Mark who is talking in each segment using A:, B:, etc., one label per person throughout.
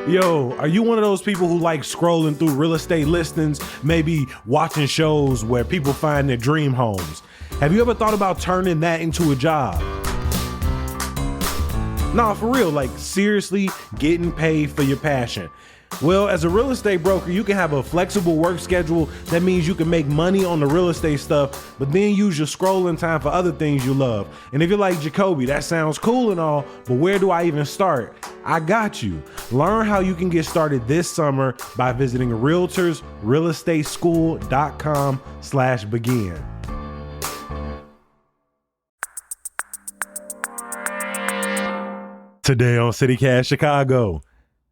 A: Yo, are you one of those people who like scrolling through real estate listings, maybe watching shows where people find their dream homes? Have you ever thought about turning that into a job? Nah, for real, like seriously getting paid for your passion. Well, as a real estate broker, you can have a flexible work schedule. That means you can make money on the real estate stuff, but then use your scrolling time for other things you love. And if you're like, Jacoby, that sounds cool and all, but where do I even start? I got you. Learn how you can get started this summer by visiting realtorsrealestateschool.com/begin. Today on CityCast Chicago.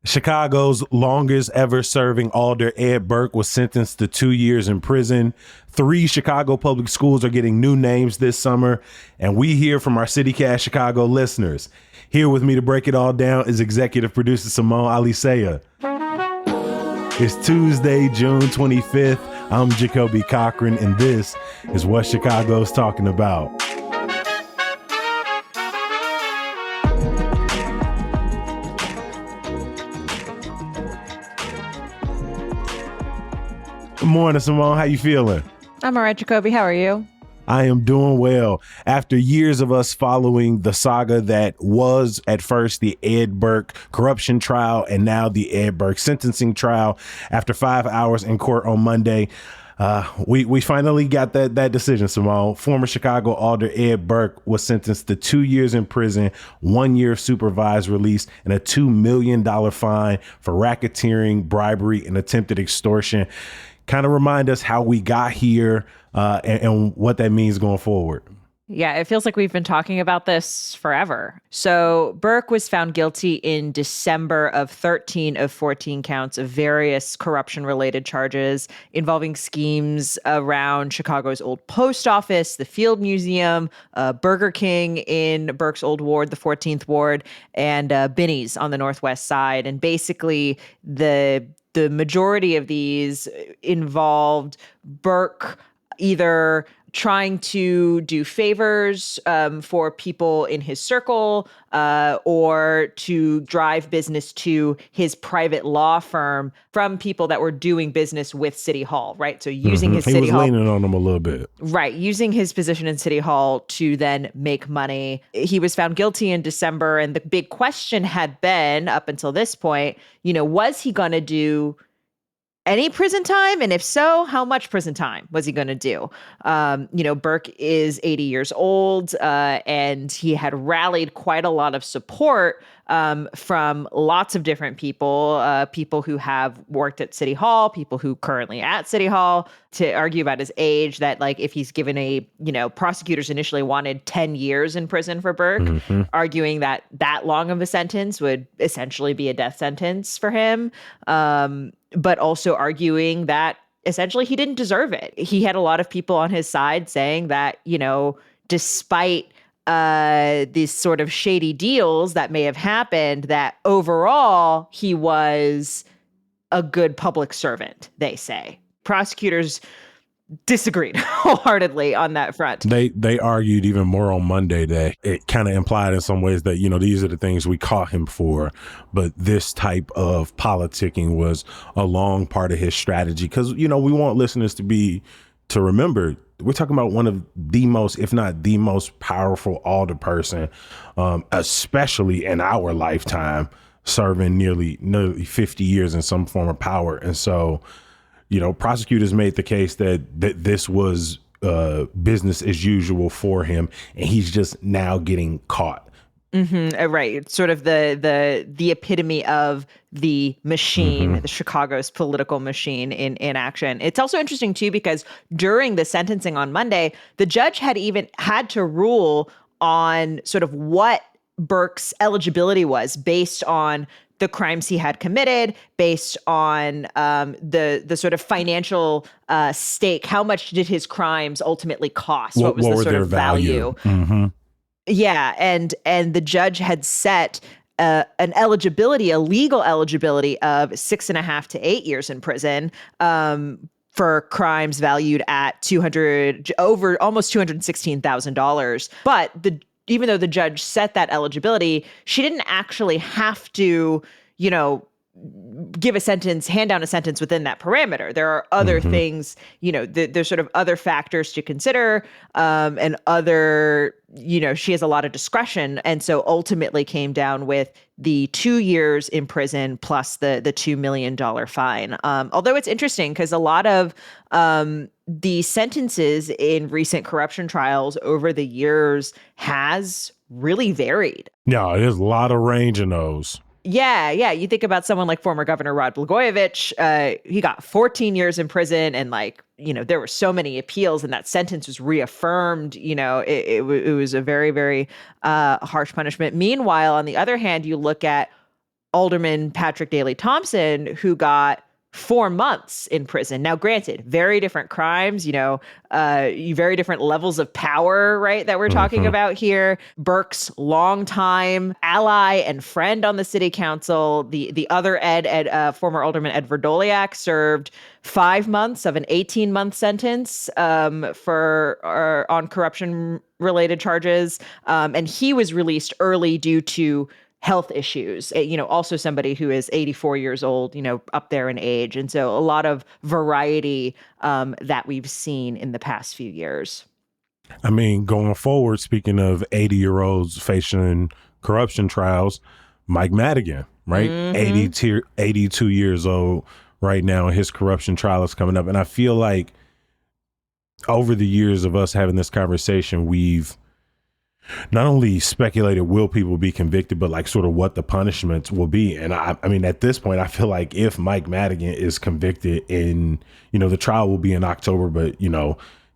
A: Chicago's longest ever serving alder, Ed Burke, was sentenced to 2 years in prison. 3 Chicago public schools are getting new names this summer, and we hear from our CityCast Chicago listeners. Here with me to break it all down is executive producer Simone Alisea. It's Tuesday, June 25th. I'm Jacoby Cochran, and this is what Chicago's talking about. Good morning, Simone. How you feeling?
B: I'm all right, Jacoby. How are you?
A: I am doing well. After years of us following the saga that was at first the Ed Burke corruption trial and now the Ed Burke sentencing trial, after 5 hours in court on Monday, we finally got that decision, Simone. Former Chicago alder Ed Burke was sentenced to 2 years in prison, 1 year of supervised release, and a $2 million fine for racketeering, bribery, and attempted extortion. Kind of remind us how we got here and what that means going forward.
B: Yeah, it feels like we've been talking about this forever. So Burke was found guilty in December of 13 of 14 counts of various corruption-related charges involving schemes around Chicago's old post office, the Field Museum, Burger King in Burke's old ward, the 14th ward, and Binny's on the Northwest side. And basically, the majority of these involved Burke either trying to do favors for people in his circle or to drive business to his private law firm from people that were doing business with City Hall, right? So using his City Hall.
A: He was leaning on them a little bit.
B: Right. Using his position in City Hall to then make money. He was found guilty in December. And the big question had been up until this point, was he going to do any prison time? And if so, how much prison time was he going to do? Burke is 80 years old, and he had rallied quite a lot of support from lots of different people, people who have worked at City Hall, people who currently at City Hall, to argue about his age, that like if he's given prosecutors initially wanted 10 years in prison for Burke, arguing that long of a sentence would essentially be a death sentence for him. But also arguing that essentially he didn't deserve it. He had a lot of people on his side saying that, despite these sort of shady deals that may have happened, that overall he was a good public servant, they say. Prosecutors disagreed wholeheartedly on that front.
A: They argued even more on Monday that it kind of implied in some ways that, these are the things we caught him for. But this type of politicking was a long part of his strategy. Because, we want listeners to remember, we're talking about one of the most, if not the most powerful alderperson, especially in our lifetime, serving nearly 50 years in some form of power. And so, prosecutors made the case that this was business as usual for him, and he's just now getting caught.
B: Right. It's sort of the epitome of the machine, the Chicago's political machine in action. It's also interesting, too, because during the sentencing on Monday, the judge had even had to rule on sort of what Burke's eligibility was based on the crimes he had committed, based on the sort of financial stake. How much did his crimes ultimately cost? What was the sort of value? Yeah, and the judge had set a legal eligibility of 6.5 to 8 years in prison for crimes valued at almost $216,000. But even though the judge set that eligibility, she didn't actually have to, give a sentence, hand down a sentence within that parameter. There are other
A: Hmm.
B: things, there's sort of other factors to consider, and other, she has a lot of discretion. And so ultimately came down with the 2 years in prison plus the $2 million fine. Although it's interesting because a lot of the sentences in recent corruption trials over the years has really varied.
A: Yeah, there's a lot of range in those.
B: Yeah, yeah. You think about someone like former Governor Rod Blagojevich. He got 14 years in prison, and there were so many appeals, and that sentence was reaffirmed. It was a very, very harsh punishment. Meanwhile, on the other hand, you look at Alderman Patrick Daley Thompson, who got 4 months in prison. Now, granted, very different crimes, very different levels of power, right, that we're talking
A: Hmm.
B: about here. Burke's longtime ally and friend on the city council, the other former Alderman Ed Verdoliak, served 5 months of an 18-month sentence on corruption related charges. And he was released early due to health issues, also somebody who is 84 years old, up there in age. And so a lot of variety that we've seen in the past few years.
A: I mean, going forward, speaking of 80-year-olds facing corruption trials, Mike Madigan, right?
B: Mm-hmm.
A: 82 years old right now. His corruption trial is coming up. And I feel like over the years of us having this conversation, we've not only speculated will people be convicted, but like sort of what the punishments will be. And I mean, at this point, I feel like if Mike Madigan is convicted the trial will be in October, but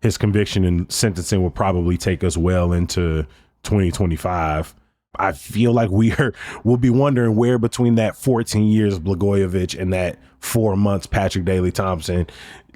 A: his conviction and sentencing will probably take us well into 2025. I feel like we'll be wondering where between that 14 years Blagojevich and that 4 months Patrick Daley Thompson,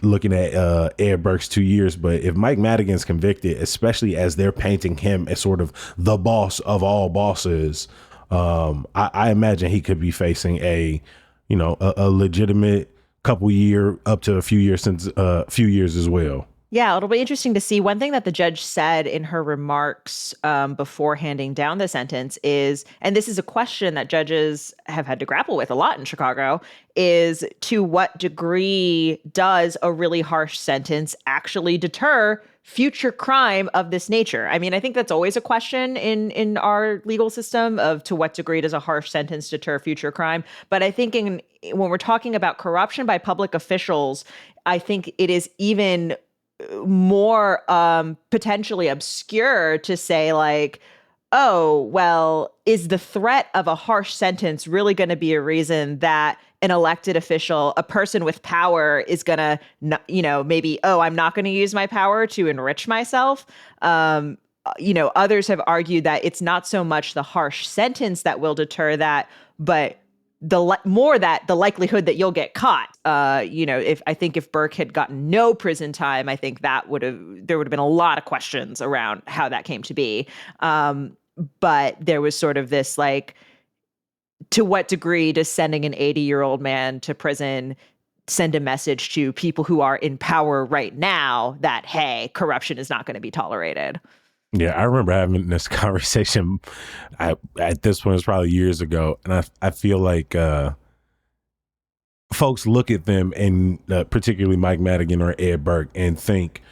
A: looking at Ed Burke's 2 years. But if Mike Madigan's convicted, especially as they're painting him as sort of the boss of all bosses, I imagine he could be facing a legitimate couple year up to a few years since few years as well.
B: Yeah, it'll be interesting to see. One thing that the judge said in her remarks before handing down the sentence is, and this is a question that judges have had to grapple with a lot in Chicago, is to what degree does a really harsh sentence actually deter future crime of this nature? I mean, I think that's always a question in our legal system of to what degree does a harsh sentence deter future crime. But I think when we're talking about corruption by public officials, I think it is even more potentially obscure to say like, oh, well, is the threat of a harsh sentence really going to be a reason that an elected official, a person with power, is going to, maybe, oh, I'm not going to use my power to enrich myself. Others have argued that it's not so much the harsh sentence that will deter that, but more that the likelihood that you'll get caught. If Burke had gotten no prison time, I think there would have been a lot of questions around how that came to be. But there was sort of this like, to what degree does sending an 80-year-old man to prison send a message to people who are in power right now that, hey, corruption is not going to be tolerated?
A: Yeah, I remember having this conversation. At this point, it's probably years ago, and I feel like folks look at them, and particularly Mike Madigan or Ed Burke, and think,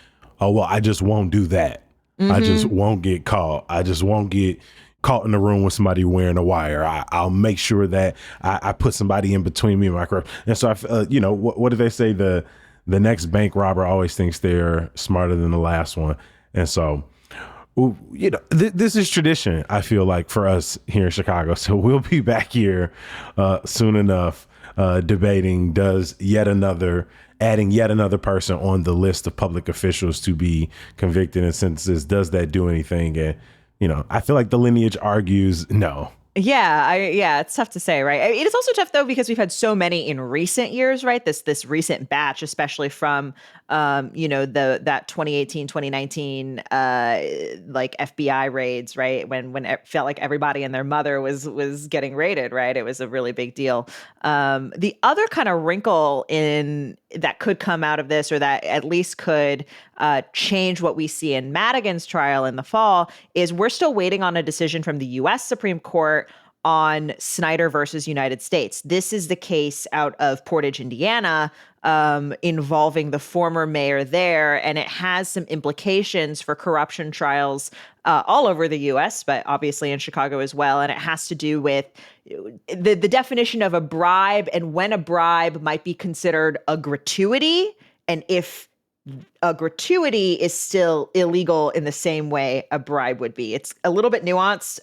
A: "Oh well, I just won't do that. I just
B: Mm-hmm.
A: won't get caught. I just won't get caught in the room with somebody wearing a wire. I'll make sure that I put somebody in between me and my corrupt." And so, what do they say? The next bank robber always thinks they're smarter than the last one, and so. This is tradition, I feel like, for us here in Chicago. So we'll be back here soon enough debating adding yet another person on the list of public officials to be convicted in sentences. Does that do anything? And, I feel like the lineage argues no.
B: Yeah, it's tough to say, right? It is also tough though because we've had so many in recent years, right? This recent batch, especially from that 2018, 2019 like FBI raids, right? When it felt like everybody and their mother was getting raided, right? It was a really big deal. The other kind of wrinkle in that could come out of this, or that at least could change what we see in Madigan's trial in the fall, is we're still waiting on a decision from the U.S. Supreme Court on Snyder versus United States. This is the case out of Portage, Indiana, involving the former mayor there, and it has some implications for corruption trials all over the U.S., but obviously in Chicago as well. And it has to do with the definition of a bribe and when a bribe might be considered a gratuity, and if a gratuity is still illegal in the same way a bribe would be. It's a little bit nuanced,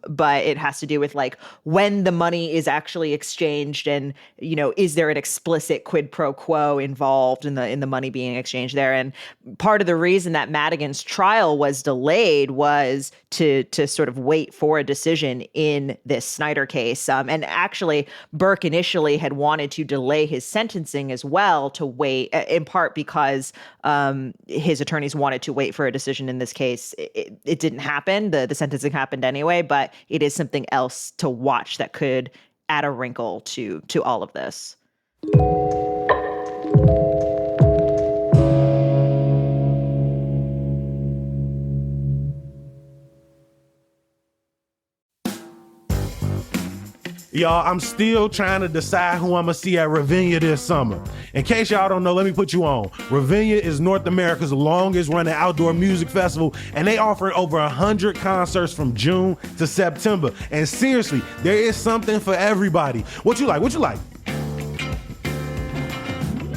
B: but it has to do with like when the money is actually exchanged, and is there an explicit quid pro quo involved in the money being exchanged there? And part of the reason that Madigan's trial was delayed was to sort of wait for a decision in this Snyder case. And actually, Burke initially had wanted to delay his sentencing as well, to wait, in part because his attorneys wanted to wait for a decision in this case. It didn't happen. The sentencing happened anyway, but it is something else to watch that could add a wrinkle to all of this.
A: Y'all, I'm still trying to decide who I'm gonna see at Ravinia this summer. In case y'all don't know, let me put you on. Ravinia is North America's longest running outdoor music festival, and they offer over 100 concerts from June to September. And seriously, there is something for everybody. What you like?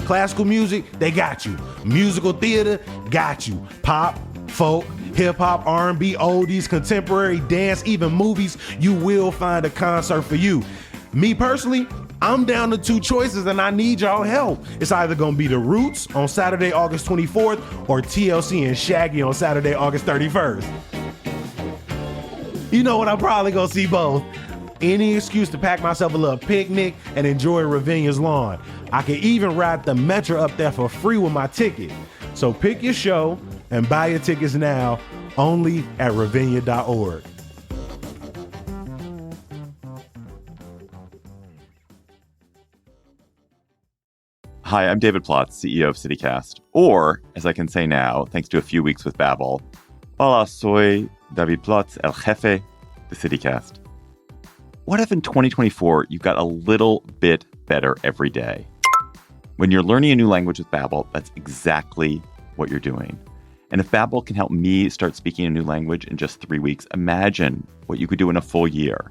A: Classical music, they got you. Musical theater, got you. Pop, folk, hip-hop, R&B, oldies, contemporary, dance, even movies, you will find a concert for you. Me personally, I'm down to two choices and I need y'all help. It's either gonna be The Roots on Saturday, August 24th, or TLC and Shaggy on Saturday, August 31st. You know what, I'm probably gonna see both. Any excuse to pack myself a little picnic and enjoy Ravinia's lawn. I can even ride the Metro up there for free with my ticket. So pick your show and buy your tickets now, only at ravinia.org.
C: Hi, I'm David Plotz, CEO of CityCast. Or, as I can say now, thanks to a few weeks with Babbel, hola, soy David Plotz, el jefe de CityCast. What if in 2024 you got a little bit better every day? When you're learning a new language with Babbel, that's exactly what you're doing. And if Babbel can help me start speaking a new language in just 3 weeks, imagine what you could do in a full year.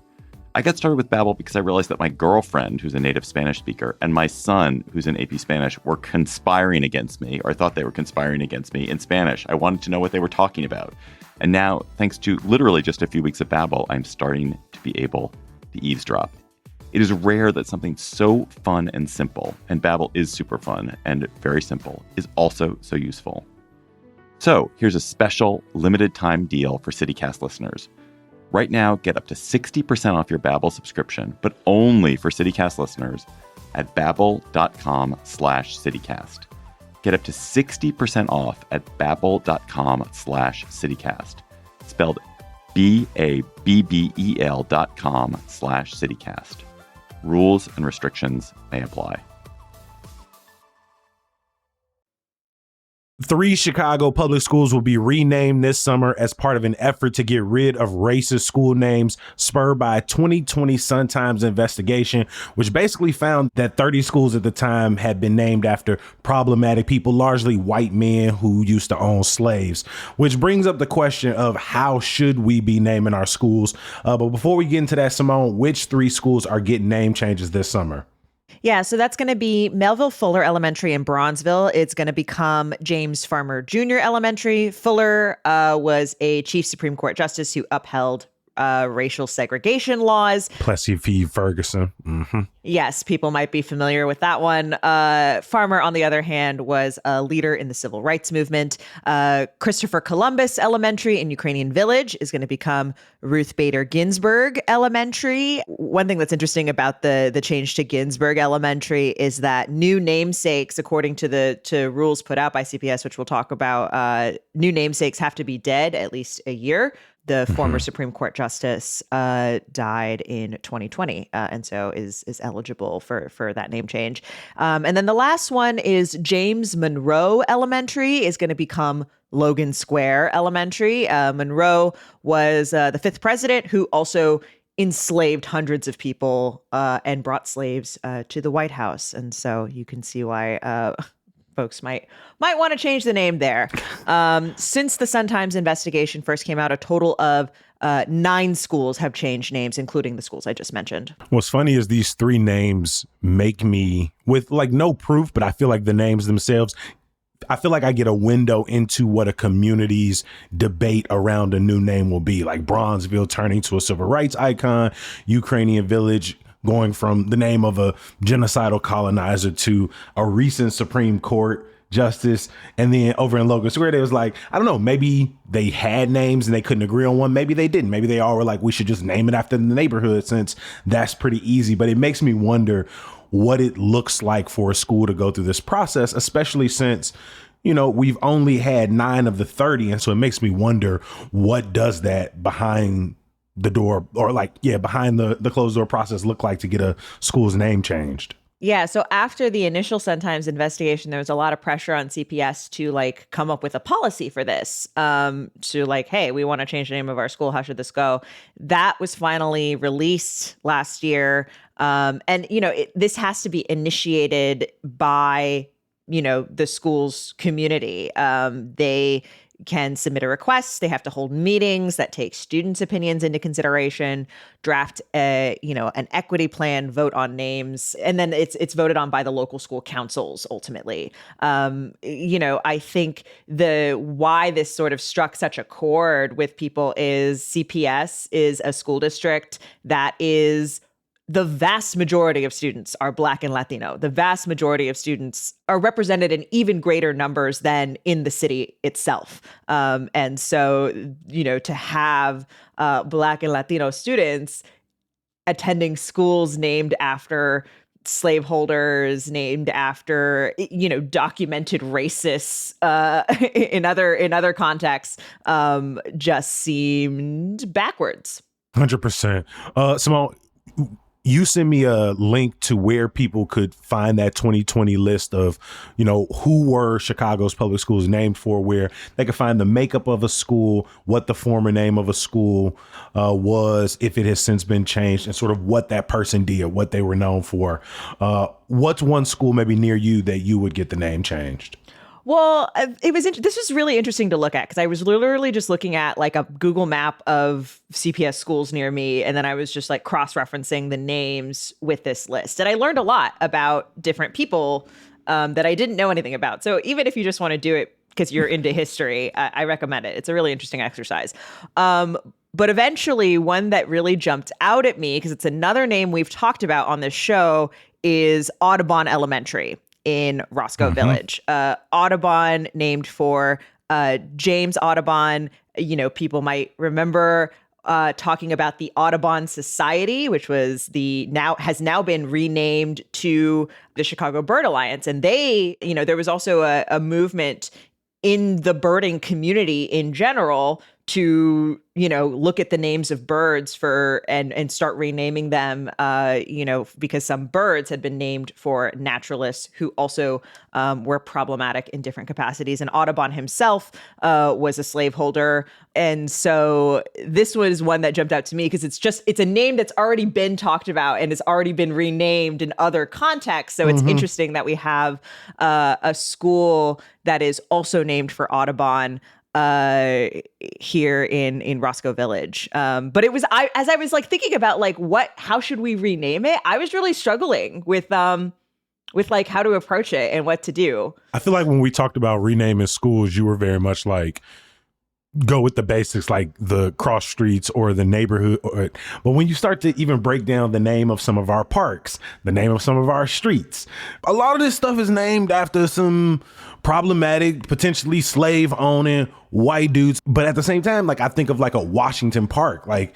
C: I got started with Babbel because I realized that my girlfriend, who's a native Spanish speaker, and my son, who's in AP Spanish, were conspiring against me, or I thought they were conspiring against me in Spanish. I wanted to know what they were talking about. And now, thanks to literally just a few weeks of Babbel, I'm starting to be able to eavesdrop. It is rare that something so fun and simple, and Babbel is super fun and very simple, is also so useful. So here's a special limited time deal for CityCast listeners. Right now, get up to 60% off your Babbel subscription, but only for CityCast listeners at babbel.com/CityCast. Get up to 60% off at babbel.com/CityCast. Spelled BABBEL.com/CityCast. Rules and restrictions may apply.
A: 3 Chicago public schools will be renamed this summer as part of an effort to get rid of racist school names, spurred by a 2020 Sun-Times investigation, which basically found that 30 schools at the time had been named after problematic people, largely white men who used to own slaves, which brings up the question of how should we be naming our schools? But before we get into that, Simone, which 3 schools are getting name changes this summer?
B: Yeah, so that's going to be Melville Fuller Elementary in Bronzeville. It's going to become James Farmer Jr. Elementary. Fuller was a Chief Supreme Court Justice who upheld racial segregation laws.
A: Plessy v. Ferguson. Mm-hmm.
B: Yes, people might be familiar with that one. Farmer, on the other hand, was a leader in the civil rights movement. Christopher Columbus Elementary in Ukrainian Village is going to become Ruth Bader Ginsburg Elementary. One thing that's interesting about the change to Ginsburg Elementary is that new namesakes, according to rules put out by CPS, which we'll talk about, new namesakes have to be dead at least a year. The former Supreme Court Justice died in 2020, and so is eligible for that name change. And then the last one is James Monroe Elementary is going to become Logan Square Elementary. Monroe was the 5th president who also enslaved hundreds of people and brought slaves to the White House. And so you can see why folks might want to change the name there. Since the Sun-Times investigation first came out, a total of 9 schools have changed names, including the schools I just mentioned.
A: What's funny is these 3 names make me, with like no proof, but I feel like the names themselves, I feel like I get a window into what a community's debate around a new name will be. Like Bronzeville turning to a civil rights icon, Ukrainian Village going from the name of a genocidal colonizer to a recent Supreme Court justice. And then over in Logan Square, they was like, I don't know, maybe they had names and they couldn't agree on one. Maybe they didn't. Maybe they all were like, we should just name it after the neighborhood since that's pretty easy. But it makes me wonder what it looks like for a school to go through this process, especially since, you know, we've only had 9 of the 30. And so it makes me wonder, what does that behind the door or behind the closed door process look like to get a school's name changed?
B: Yeah. So after the initial Sun-Times investigation, there was a lot of pressure on CPS to like come up with a policy for this, to like, hey, we want to change the name of our school. How should this go? That was finally released last year. And, you know, this has to be initiated by, you know, the school's community. They can submit a request. They have to hold meetings that take students' opinions into consideration, draft an equity plan, vote on names, and then it's voted on by the local school councils ultimately. I think why this sort of struck such a chord with people is CPS is a school district that is, the vast majority of students are Black and Latino. The vast majority of students are represented in even greater numbers than in the city itself. And so, you know, to have Black and Latino students attending schools named after slaveholders, named after, you know, documented racists in other contexts, just seemed backwards.
A: 100%. Simone, you sent me a link to where people could find that 2020 list of, you know, who were Chicago's public schools named for, where they could find the makeup of a school, what the former name of a school was, if it has since been changed, and sort of what that person did, what they were known for. What's one school maybe near you that you would get the name changed?
B: Well, this was really interesting to look at because I was literally just looking at like a Google map of CPS schools near me. And then I was just like cross-referencing the names with this list. And I learned a lot about different people that I didn't know anything about. So even if you just want to do it because you're into history, I recommend it. It's a really interesting exercise. But eventually one that really jumped out at me, because it's another name we've talked about on this show, is Audubon Elementary in Roscoe Village. Audubon, named for James Audubon. You know, people might remember talking about the Audubon Society, which was has now been renamed to the Chicago Bird Alliance. And they, you know, there was also a movement in the birding community in general to, you know, look at the names of birds and start renaming them, because some birds had been named for naturalists who also were problematic in different capacities. And Audubon himself was a slaveholder. And so this was one that jumped out to me because it's a name that's already been talked about and has already been renamed in other contexts. So it's interesting that we have a school that is also named for Audubon here in Roscoe Village. But it was, as I was like thinking about like how should we rename it? I was really struggling with like how to approach it and what to do. I
A: feel like when we talked about renaming schools, you were very much like, go with the basics, like the cross streets or the neighborhood. But when you start to even break down the name of some of our parks, the name of some of our streets, a lot of this stuff is named after some problematic, potentially slave owning white dudes. But at the same time, like I think of like a Washington Park, like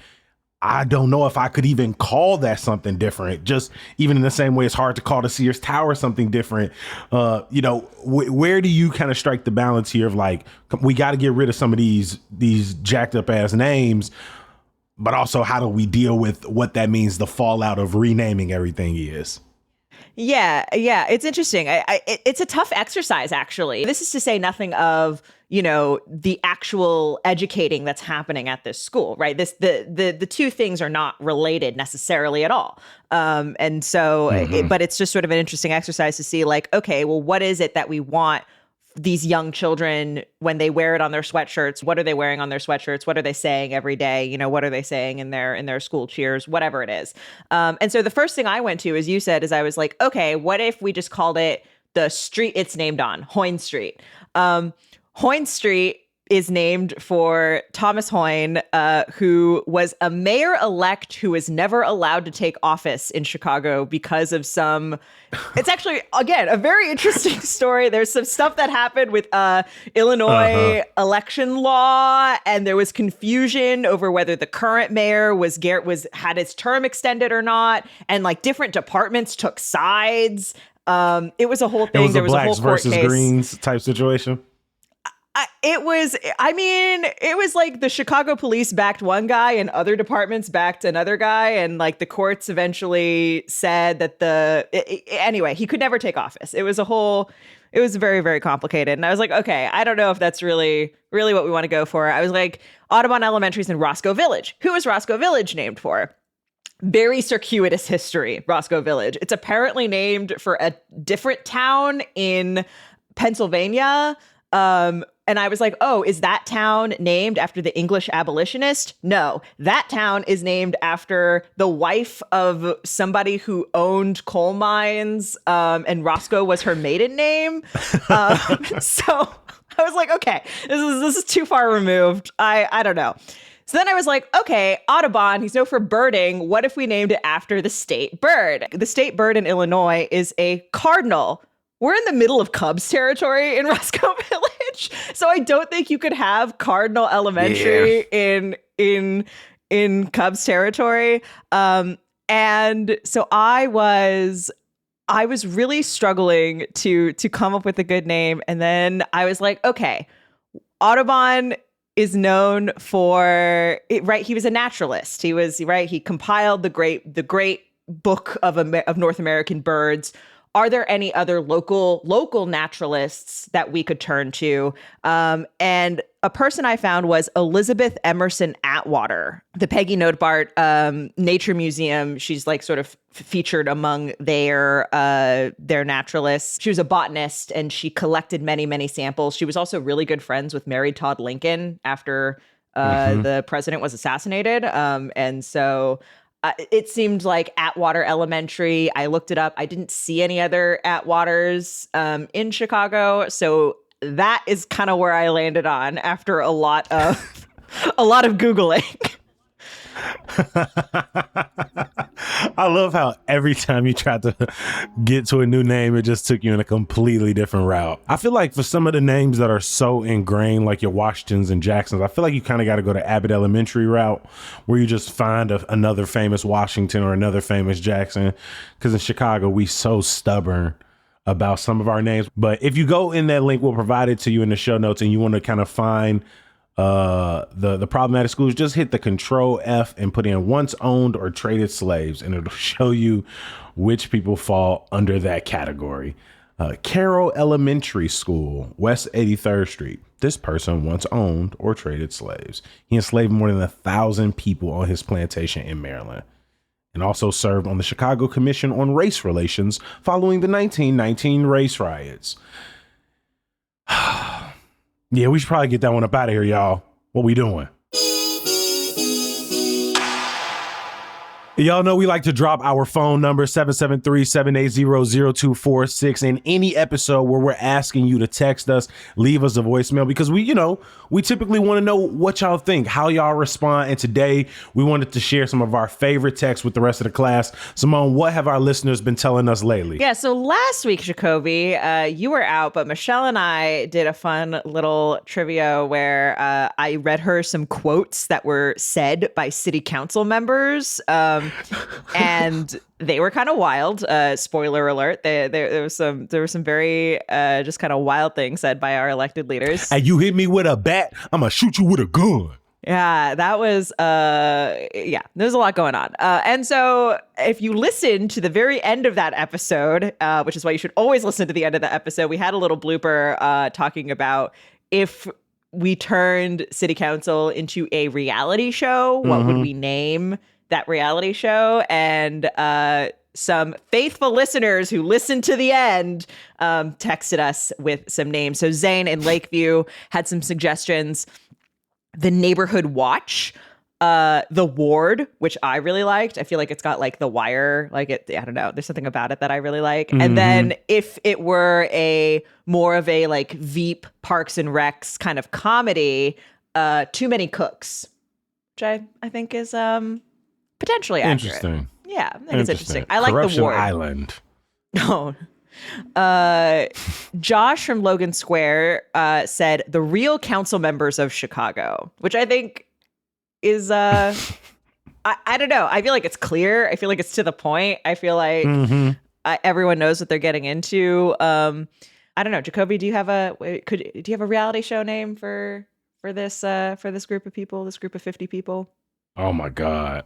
A: I don't know if I could even call that something different. Just even in the same way, it's hard to call the Sears Tower something different. Where do you kind of strike the balance here of like, we got to get rid of some of these jacked up ass names, but also how do we deal with what that means, the fallout of renaming everything is?
B: Yeah. It's interesting. It's a tough exercise, actually. This is to say nothing of, the actual educating that's happening at this school, right? The two things are not related necessarily at all. And so, but it's just sort of an interesting exercise to see like, okay, well, what is it that we want these young children when they wear it on their sweatshirts? What are they wearing on their sweatshirts? What are they saying every day? What are they saying in their school cheers, whatever it is? And so the first thing I went to, as you said, is I was like, okay, what if we just called it the street it's named on, Hoyne Street? Hoyne Street is named for Thomas Hoyne, who was a mayor-elect who was never allowed to take office in Chicago because of it's actually, again, a very interesting story. There's some stuff that happened with Illinois election law, and there was confusion over whether the current mayor had his term extended or not, and like different departments took sides. It was a whole thing.
A: There was a blacks versus greens type situation.
B: It was like the Chicago police backed one guy and other departments backed another guy. And like the courts eventually said that anyway, he could never take office. It was very, very complicated. And I was like, okay, I don't know if that's really, really what we want to go for. I was like, Audubon Elementary is in Roscoe Village. Who is Roscoe Village named for? Very circuitous history, Roscoe Village. It's apparently named for a different town in Pennsylvania. And I was like, oh, is that town named after the English abolitionist? No, that town is named after the wife of somebody who owned coal mines, and Roscoe was her maiden name. So I was like, okay, this is too far removed. I don't know. So then I was like, okay, Audubon, he's known for birding. What if we named it after the state bird? The state bird in Illinois is a cardinal. We're in the middle of Cubs territory in Roscoe Village, so I don't think you could have Cardinal Elementary in Cubs territory. And so I was really struggling to come up with a good name, and then I was like, okay, Audubon is known for it, right? He was a naturalist. He compiled the great book of North American birds. Are there any other local naturalists that we could turn to? And a person I found was Elizabeth Emerson Atwater, the Peggy Notebart Nature Museum. She's like sort of featured among their naturalists. She was a botanist and she collected many, many samples. She was also really good friends with Mary Todd Lincoln after the president was assassinated. And so it seemed like Atwater Elementary. I looked it up. I didn't see any other Atwaters in Chicago. So that is kind of where I landed on after a lot of Googling.
A: I love how every time you tried to get to a new name, it just took you in a completely different route. I feel like for some of the names that are so ingrained, like your Washingtons and Jacksons, I feel like you kind of got to go to Abbott Elementary route, where you just find another famous Washington or another famous Jackson. Because in Chicago, we so stubborn about some of our names. But if you go in that link, we'll provide it to you in the show notes, and you want to kind of find the problematic schools, just hit the Control F and put in once owned or traded slaves, and it'll show you which people fall under that category. Carroll Elementary School, West 83rd Street. This person once owned or traded slaves. He enslaved more than 1,000 people on his plantation in Maryland, and also served on the Chicago Commission on Race Relations following the 1919 race riots. Yeah, we should probably get that one up out of here, y'all. What we doing? Y'all know we like to drop our phone number, 773-780-0246, in any episode where we're asking you to text us, leave us a voicemail, because we typically want to know what y'all think, how y'all respond. And today we wanted to share some of our favorite texts with the rest of the class. Simone, what have our listeners been telling us lately?
B: Yeah, so last week, Jacoby, you were out, but Michelle and I did a fun little trivia where I read her some quotes that were said by city council members. And they were kind of wild. Spoiler alert. There were some very just kind of wild things said by our elected leaders.
A: Hey, you hit me with a bat, I'm gonna shoot you with a gun.
B: Yeah, that was there's a lot going on. And so if you listen to the very end of that episode, which is why you should always listen to the end of the episode, we had a little blooper talking about if we turned city council into a reality show, what would we name that reality show? And some faithful listeners who listened to the end texted us with some names. So Zane in Lakeview had some suggestions. The Neighborhood Watch, The Ward, which I really liked. I feel like it's got like The Wire, like it, I don't know, there's something about it that I really like. And then if it were a more of a like Veep Parks and Recs kind of comedy, Too Many Cooks, which I think is potentially accurate.
A: Interesting.
B: Yeah, I think it's interesting. I like
A: Corruption
B: The Ward.
A: Island.
B: No. Josh from Logan Square said the real council members of Chicago, which I think is I don't know. I feel like it's clear. I feel like it's to the point. I feel like everyone knows what they're getting into. I don't know. Jacoby, do you have a reality show name for this group of people, this group of 50 people?
A: Oh my God.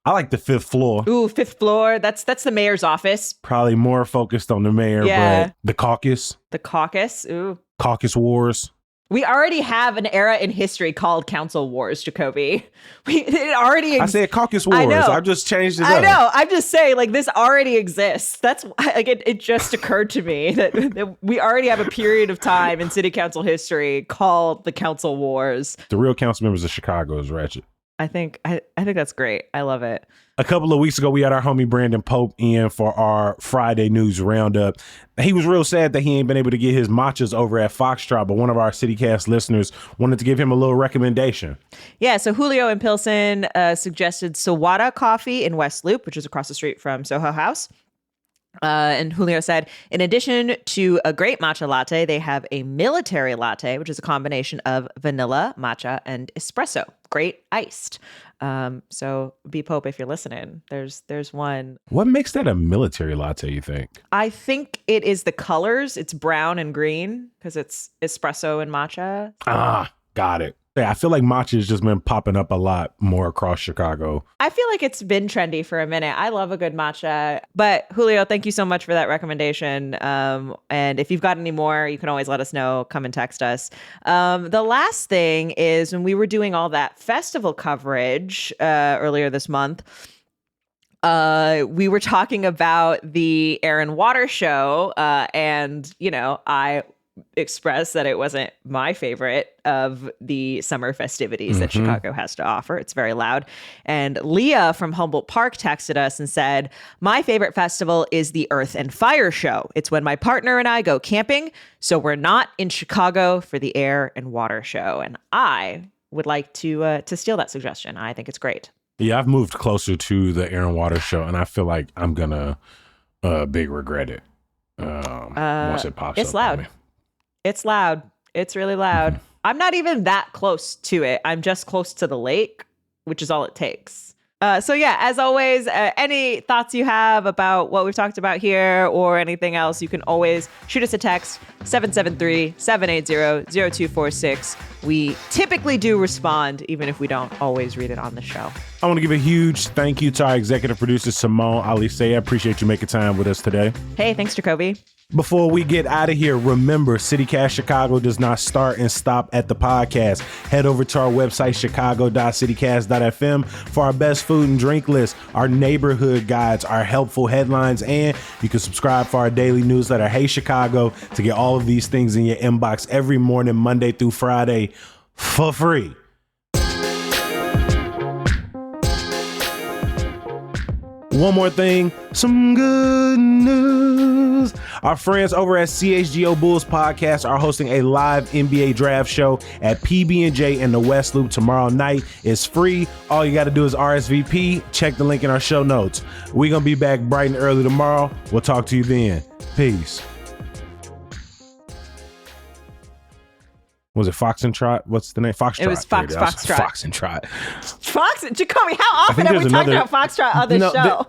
A: I like the Fifth Floor.
B: Ooh, Fifth Floor. That's the mayor's office.
A: Probably more focused on the mayor, but the caucus.
B: The caucus. Ooh.
A: Caucus Wars.
B: We already have an era in history called Council Wars, Jacoby. It already
A: I said Caucus Wars.
B: I know.
A: I've just changed it up.
B: I know. I'm just saying, like, this already exists. That's like it just occurred to me that we already have a period of time in city council history called the Council Wars.
A: The real council members of Chicago is ratchet.
B: I think that's great. I love it.
A: A couple of weeks ago, we had our homie Brandon Pope in for our Friday news roundup. He was real sad that he ain't been able to get his matchas over at Foxtrot, but one of our CityCast listeners wanted to give him a little recommendation.
B: Yeah, so Julio in Pilsen suggested Sawada Coffee in West Loop, which is across the street from Soho House. And Julio said, in addition to a great matcha latte, they have a military latte, which is a combination of vanilla, matcha, and espresso. Great iced. So B Pope, if you're listening, there's one.
A: What makes that a military latte, you think?
B: I think it is the colors. It's brown and green because it's espresso and matcha.
A: Ah, got it. Yeah, I feel like matcha has just been popping up a lot more across Chicago.
B: I feel like it's been trendy for a minute. I love a good matcha. But Julio, thank you so much for that recommendation. And if you've got any more, you can always let us know. Come and text us. The last thing is when we were doing all that festival coverage earlier this month, we were talking about the Air and Water show. And, you know, I express that it wasn't my favorite of the summer festivities that Chicago has to offer. It's very loud. And Leah from Humboldt Park texted us and said, my favorite festival is the Earth and Fire show. It's when my partner and I go camping, so we're not in Chicago for the Air and Water show. And I would like to steal that suggestion. I think it's great.
A: Yeah, I've moved closer to the Air and Water show, and I feel like I'm gonna big regret it once it pops up.
B: It's loud.
A: On me.
B: It's loud. It's really loud. I'm not even that close to it. I'm just close to the lake, which is all it takes. So yeah, as always, any thoughts you have about what we've talked about here or anything else, you can always shoot us a text, 773-780-0246. We typically do respond, even if we don't always read it on the show.
A: I want to give a huge thank you to our executive producer, Simone Alise. I appreciate you making time with us today.
B: Hey, thanks, Jacoby.
A: Before we get out of here, remember, CityCast Chicago does not start and stop at the podcast. Head over to our website, chicago.citycast.fm, for our best food and drink list, our neighborhood guides, our helpful headlines, and you can subscribe for our daily newsletter, Hey Chicago, to get all of these things in your inbox every morning, Monday through Friday, for free. One more thing, some good news. Our friends over at CHGO Bulls Podcast are hosting a live NBA draft show at PB&J in the West Loop tomorrow night. It's free. All you got to do is RSVP. Check the link in our show notes. We're going to be back bright and early tomorrow. We'll talk to you then. Peace. Was it Fox and Trot? What's the name? Foxtrot.
B: It was Foxtrot.
A: Fox and Trot.
B: Jacoby, how often have we talked about Foxtrot on this show?